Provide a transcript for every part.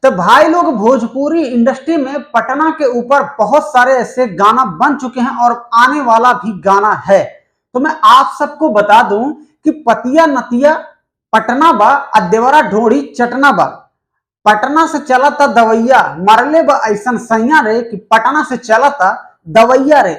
तो भाई लोग भोजपुरी इंडस्ट्री में पटना के ऊपर बहुत सारे ऐसे गाना बन चुके हैं और आने वाला भी गाना है। तो मैं आप सबको बता दूं कि पतिया नतिया पटना बा अदेवरा ढोड़ी चटना बा, पटना से चला था दवैया मरले बा ऐसा सैया रे कि पटना से चला था दवैया रे।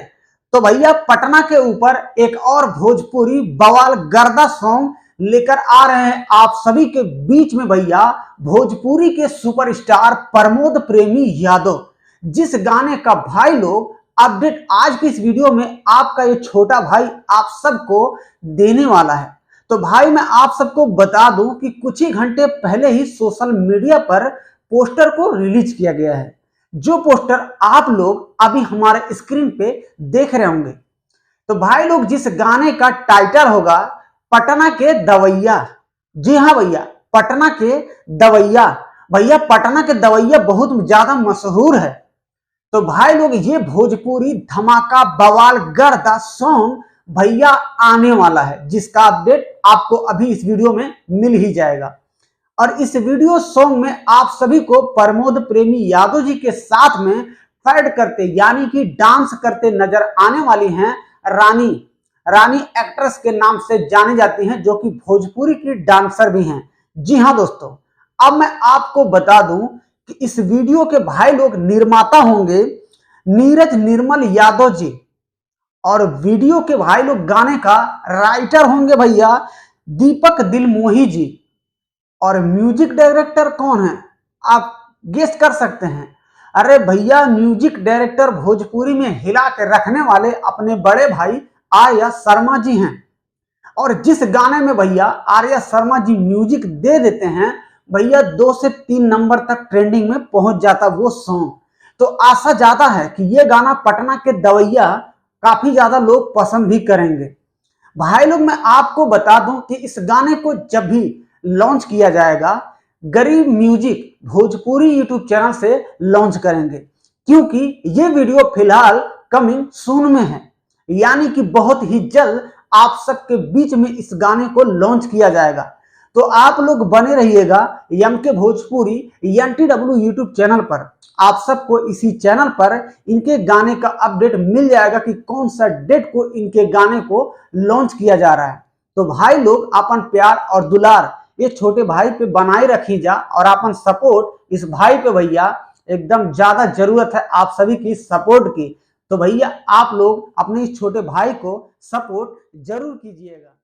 तो भैया पटना के ऊपर एक और भोजपुरी बवाल गर्दा सॉन्ग लेकर आ रहे हैं आप सभी के बीच में भैया, भोजपुरी के सुपरस्टार प्रमोद प्रेमी यादव, जिस गाने का भाई लोग अपडेट आज की इस वीडियो में आपका ये छोटा भाई आप सबको देने वाला है। तो भाई मैं आप सबको बता दूं कि कुछ ही घंटे पहले ही सोशल मीडिया पर पोस्टर को रिलीज किया गया है, जो पोस्टर आप लोग अभी हमारे स्क्रीन पे देख रहे होंगे। तो भाई लोग जिस गाने का टाइटल होगा पटना के दवैया, जी हाँ भैया पटना के दवैया। भैया पटना के दवैया बहुत ज्यादा मशहूर है। तो भाई लोग ये भोजपुरी धमाका बवाल गर्दा सॉन्ग भैया आने वाला है, जिसका अपडेट आपको अभी इस वीडियो में मिल ही जाएगा। और इस वीडियो सॉन्ग में आप सभी को प्रमोद प्रेमी यादव जी के साथ में फैड करते यानी कि डांस करते नजर आने वाली हैं रानी। रानी एक्ट्रेस के नाम से जानी जाती हैं, जो कि भोजपुरी की डांसर भी हैं। जी हाँ दोस्तों, अब मैं आपको बता दूं कि इस वीडियो के भाई लोग निर्माता होंगे नीरज निर्मल यादव जी, और वीडियो के भाई लोग गाने का राइटर होंगे भैया दीपक दिलमोही जी, और म्यूजिक डायरेक्टर कौन है आप गेस कर सकते हैं। अरे भैया म्यूजिक डायरेक्टर भोजपुरी में हिला के रखने वाले अपने बड़े भाई आर्या शर्मा जी हैं। और जिस गाने में भैया आर्या शर्मा जी म्यूजिक दे देते हैं भैया 2 से 3 नंबर तक ट्रेंडिंग में पहुंच जाता वो सॉन्ग। तो आशा ज्यादा है कि ये गाना पटना के दवैया काफी ज्यादा लोग पसंद भी करेंगे। भाई लोग मैं आपको बता दूं कि इस गाने को जब भी लॉन्च किया जाएगा गरीब म्यूजिक भोजपुरी यूट्यूब चैनल से लॉन्च करेंगे, क्योंकि ये वीडियो फिलहाल कमिंग सून में है, यानी कि बहुत ही जल्द आप सबके बीच में इस गाने को लॉन्च किया जाएगा। तो आप लोग बने रहिएगा MK Bhojpuri NTW YouTube channel पर। आप सबको इसी चैनल पर इनके गाने का अपडेट मिल जाएगा कि कौन सा डेट को इनके गाने को लॉन्च किया जा रहा है। तो भाई लोग अपन प्यार और दुलार ये छोटे भाई पे बनाए रखी जा, और अपन सपोर्ट इस भाई पे भैया एकदम ज्यादा जरूरत है आप सभी की सपोर्ट की। तो भैया आप लोग अपने इस छोटे भाई को सपोर्ट जरूर कीजिएगा।